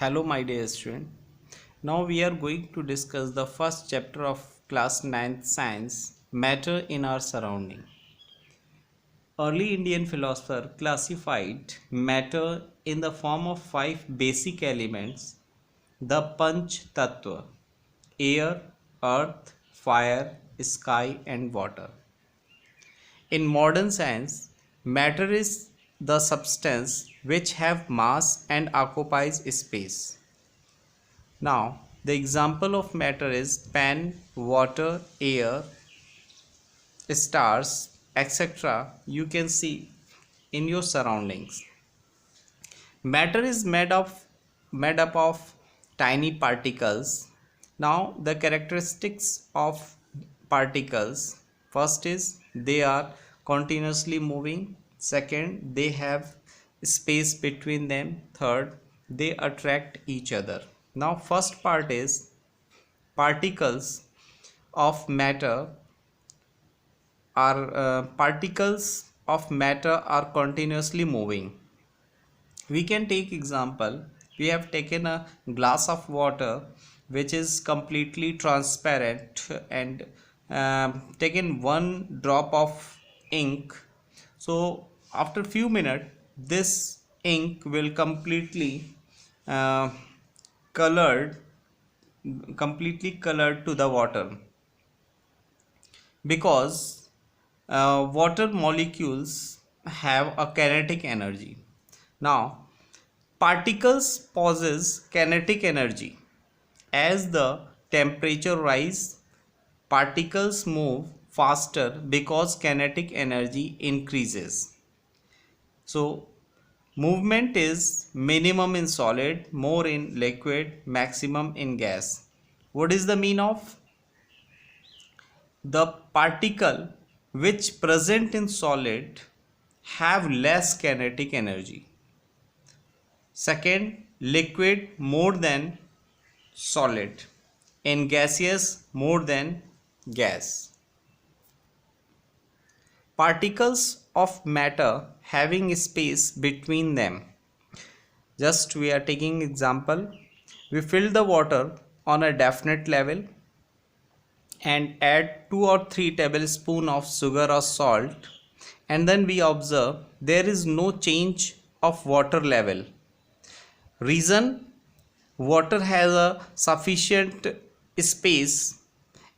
Hello, my dear student. Now we are going to discuss the first chapter of class 9th science, matter in our surrounding. Early Indian philosopher classified matter in the form of five basic elements: the Panch Tattva, air, earth, fire, sky, and water. In modern science, matter is the substance which have mass and occupies space. Now, the example of matter is pen, water, air, stars, etc. You can see in your surroundings. Matter is made up of tiny particles. Now, the characteristics of particles: first is they are continuously moving. Second, they have space between them. Third, they attract each other. Now, first part is particles particles of matter are continuously moving. We can take example. We have taken a glass of water which is completely transparent and taken one drop of ink. So after few minutes this ink will uh, colored completely colored to the water, because water molecules have a kinetic energy. Now, particles possess kinetic energy. As the temperature rise, particles move faster because kinetic energy increases. So, movement is minimum in solid, more in liquid, maximum in gas. What is the mean of? The particle which present in solid have less kinetic energy. Second, liquid more than solid. In gaseous more than gas. Particles of matter having space between them. Just we are taking example. We fill the water on a definite level and add 2 or 3 tablespoons of sugar or salt, and then we observe there is no change of water level. Reason: water has a sufficient space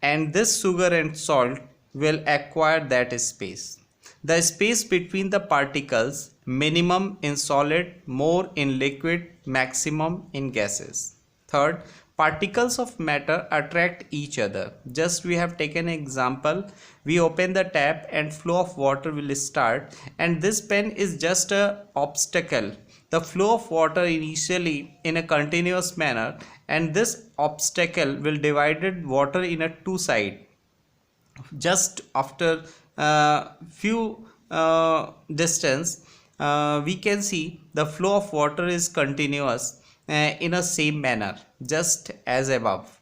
and this sugar and salt will acquire that space. The space between the particles minimum in solid, more in liquid, maximum in gases. Third, particles of matter attract each other. Just we have taken an example. We open the tap and flow of water will start, and this pen is just a obstacle. The flow of water initially in a continuous manner, and this obstacle will divided water in a two side. Just after few distance, we can see the flow of water is continuous in a same manner, just as above.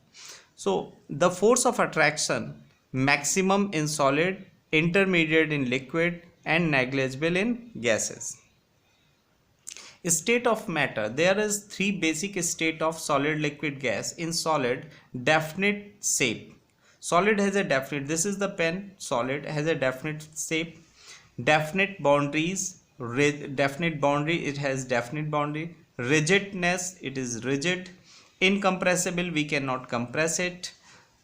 So the force of attraction maximum in solid, intermediate in liquid, and negligible in gases. State of matter: there is three basic state of solid, liquid, gas. In solid, definite shape. Solid has a definite, this is the pen. Solid has a definite shape, definite boundaries. Definite boundary, it has definite boundary. Rigidness, it is rigid. Incompressible, we cannot compress it.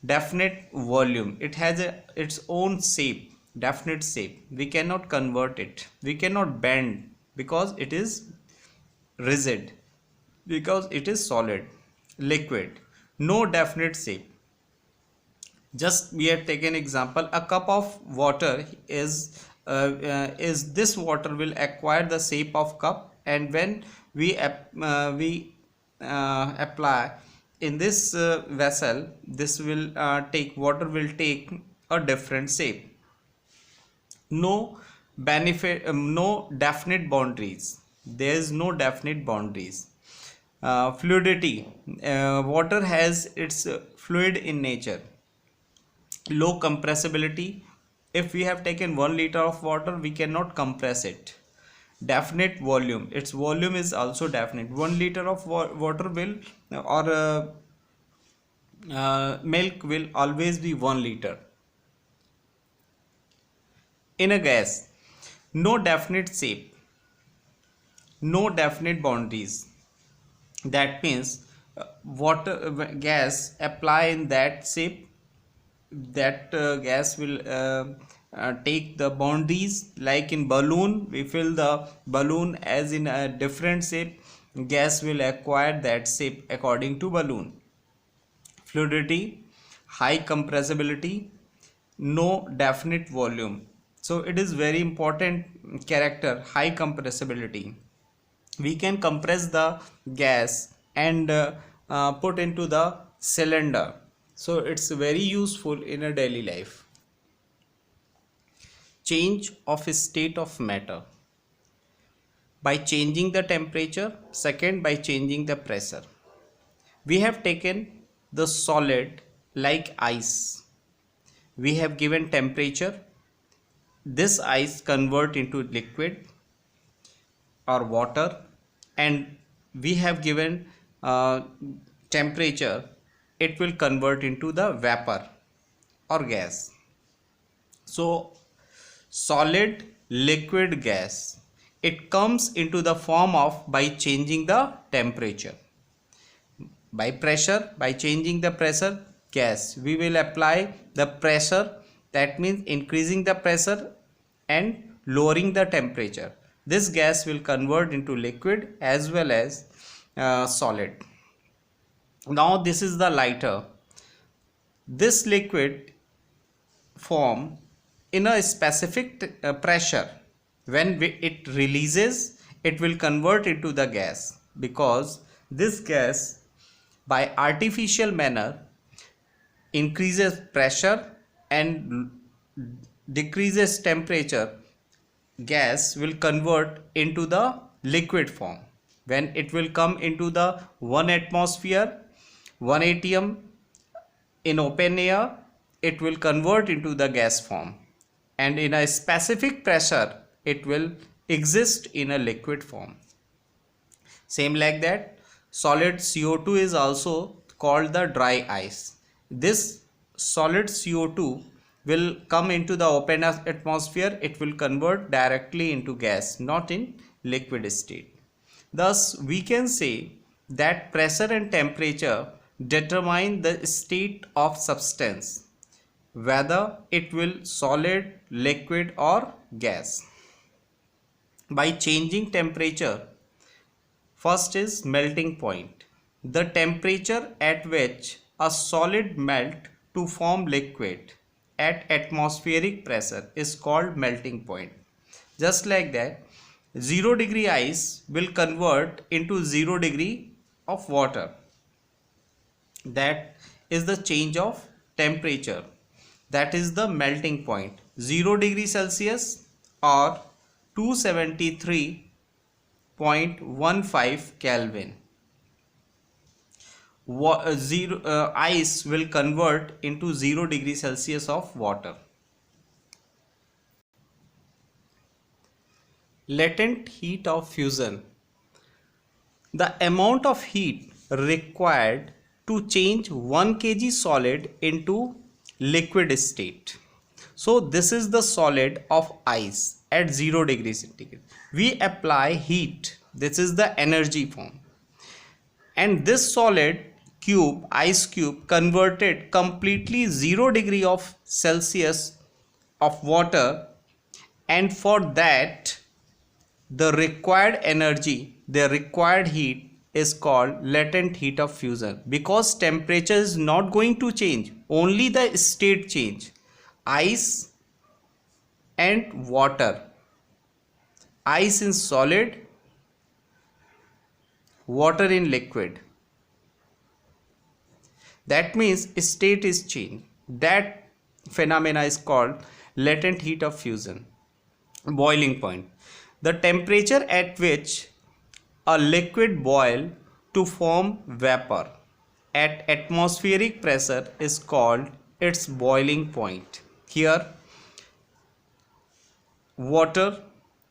Definite volume, it has its own shape, definite shape. We cannot convert it, we cannot bend because it is rigid, because it is solid. Liquid, no definite shape. Just we have taken example, a cup of water is this water will acquire the shape of cup, and when we apply in this vessel, this will take water will take a different shape. No benefit, no definite boundaries, there is no definite boundaries. Fluidity, water has its fluid in nature. Low compressibility, if we have taken 1 liter of water we cannot compress it. definite volume. Its volume is also definite. 1 liter of water will or milk will always be 1 liter. In a gas, no definite shape, no definite boundaries. That means water gas apply in that shape, that gas will take the boundaries. Like in balloon, we fill the balloon as in a different shape, gas will acquire that shape according to balloon. Fluidity, high compressibility, no definite volume. So it is very important character, high compressibility. We can compress the gas and put into the cylinder, so it's very useful in a daily life. Change of state of matter by changing the temperature. Second, by changing the pressure. We have taken the solid like ice, we have given temperature, this ice convert into liquid or water, and we have given temperature, it will convert into the vapor or gas. So solid, liquid, gas, it comes into the form of by changing the temperature. By pressure, by changing the pressure, gas, we will apply the pressure, that means increasing the pressure and lowering the temperature. This gas will convert into liquid as well as solid. Now this is the lighter. This liquid form in a specific pressure, when it releases, it will convert into the gas, because this gas by artificial manner increases pressure and decreases temperature. Gas will convert into the liquid form. When it will come into the 1 atmosphere, 1 atm in open air, it will convert into the gas form, and in a specific pressure it will exist in a liquid form. Same like that, solid CO2 is also called the dry ice. This solid CO2 will come into the open atmosphere, it will convert directly into gas, not in liquid state. Thus we can say that pressure and temperature determine the state of substance, whether it will solid, liquid or gas. By changing temperature, first is melting point. The temperature at which a solid melt to form liquid at atmospheric pressure is called melting point. Just like that, 0 degree ice will convert into 0 degree of water. That is the change of temperature. That is the melting point. 0 degree Celsius or 273.15 Kelvin. Ice will convert into 0 degree Celsius of water. Latent heat of fusion. The amount of heat required to change 1 kg solid into liquid state. So this is the solid of ice at 0 degree centigrade. We apply heat. This is the energy form. And this solid cube, ice cube, converted completely 0 degree of Celsius of water, and for that the required energy, the required heat is called latent heat of fusion, because temperature is not going to change, only the state change. Ice and water, ice in solid, water in liquid. That means state is changed. That phenomena is called latent heat of fusion. Boiling point. The temperature at which a liquid boil to form vapor at atmospheric pressure is called its boiling point. Here water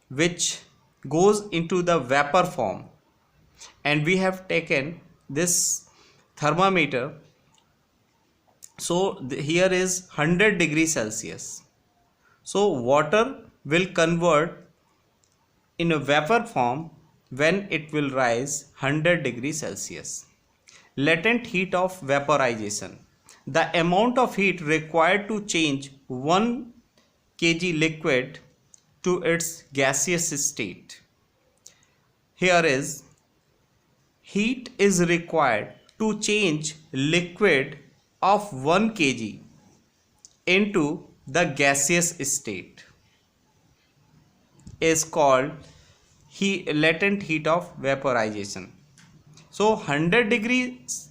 which goes into the vapor form, and we have taken this thermometer. So here is 100 degrees Celsius. So water will convert in a vapor form when it will rise 100 degrees Celsius. Latent heat of vaporization. The amount of heat required to change 1 kg liquid to its gaseous state. Here is heat is required to change liquid of 1 kg into the gaseous state is called latent heat of vaporization. So 100 degrees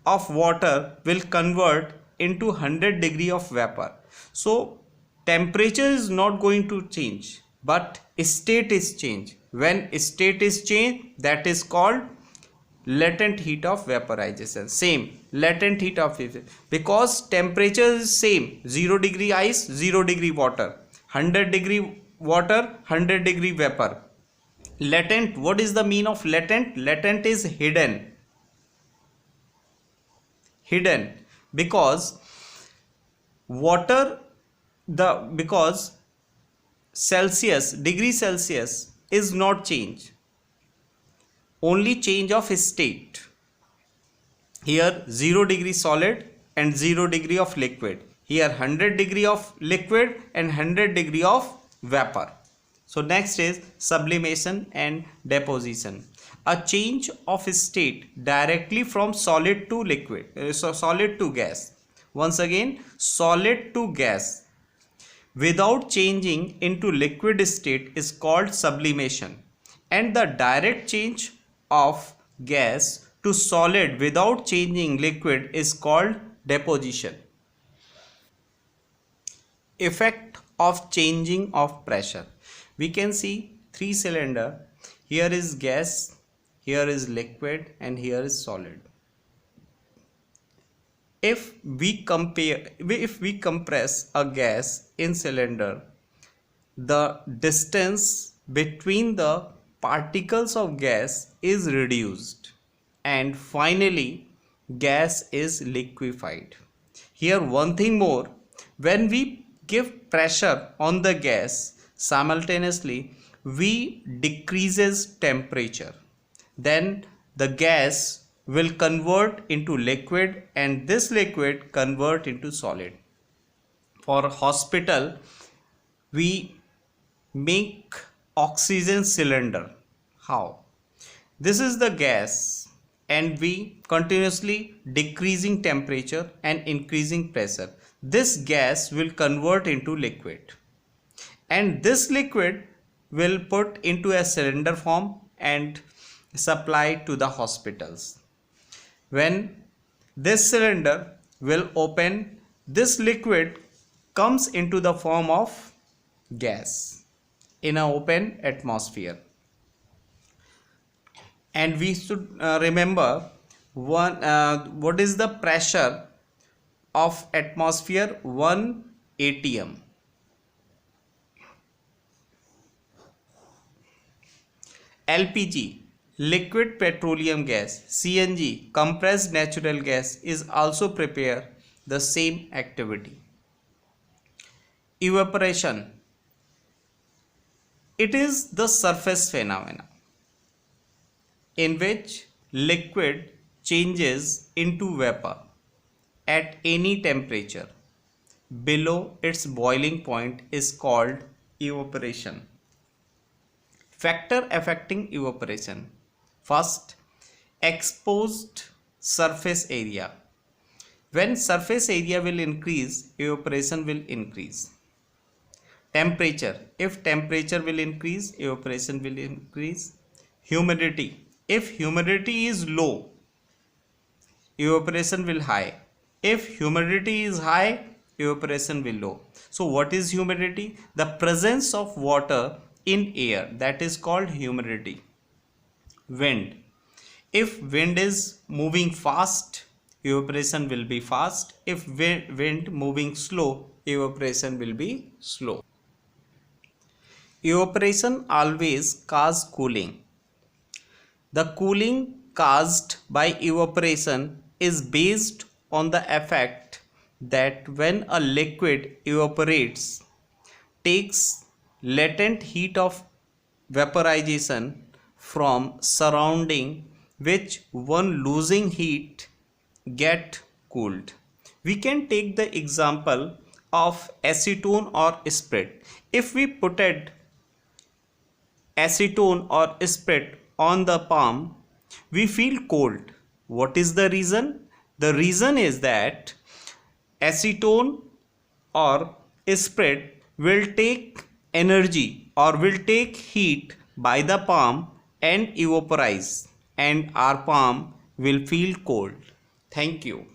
of water will convert into 100 degree of vapor. So temperature is not going to change, but state is change. When state is changed, that is called latent heat of vaporization. Same latent heat of, because temperature is same, 0 degree ice, 0 degree water, 100 degree water, 100 degree vapor. Latent, what is the mean of latent? Latent is hidden. Hidden because water, because Celsius, degree Celsius is not change, only change of state. Here 0 degree solid and 0 degree of liquid. Here 100 degree of liquid and 100 degree of vapor. So next is sublimation and deposition. A change of state directly from solid to liquid, solid to gas. Once again, solid to gas without changing into liquid state is called sublimation, and the direct change of gas to solid without changing liquid is called deposition. Effect of changing of pressure. We can see 3 cylinder. Here is gas, here is liquid, and here is solid. If we compress a gas in cylinder, the distance between the particles of gas is reduced, and finally gas is liquefied. Here one thing more, when we give pressure on the gas, simultaneously we decreases temperature, then the gas will convert into liquid, and this liquid convert into solid. For hospital, we make oxygen cylinder. How? This is the gas, and we continuously decreasing temperature and increasing pressure. This gas will convert into liquid, and this liquid will put into a cylinder form and supply to the hospitals. When this cylinder will open, this liquid comes into the form of gas in an open atmosphere. And we should remember what is the pressure of atmosphere? 1 atm. LPG, liquid petroleum gas, CNG, compressed natural gas, is also prepare the same activity. Evaporation, it is the surface phenomena in which liquid changes into vapor at any temperature below its boiling point is called evaporation. Factor affecting evaporation. First, exposed surface area. When surface area will increase, evaporation will increase. Temperature. If temperature will increase, evaporation will increase. Humidity. If humidity is low, evaporation will high. If humidity is high, evaporation will low. So what is humidity? The presence of water in air, that is called humidity. Wind. If wind is moving fast, evaporation will be fast. If wind moving slow, evaporation will be slow. Evaporation always causes cooling. The cooling caused by evaporation is based on the effect that when a liquid evaporates, takes latent heat of vaporization from surrounding, which one losing heat get cooled. We can take the example of acetone or spirit. If we put acetone or spirit on the palm, we feel cold. What is the reason? The reason is that acetone or spirit will take energy or will take heat by the palm and evaporize, and our palm will feel cold. Thank you.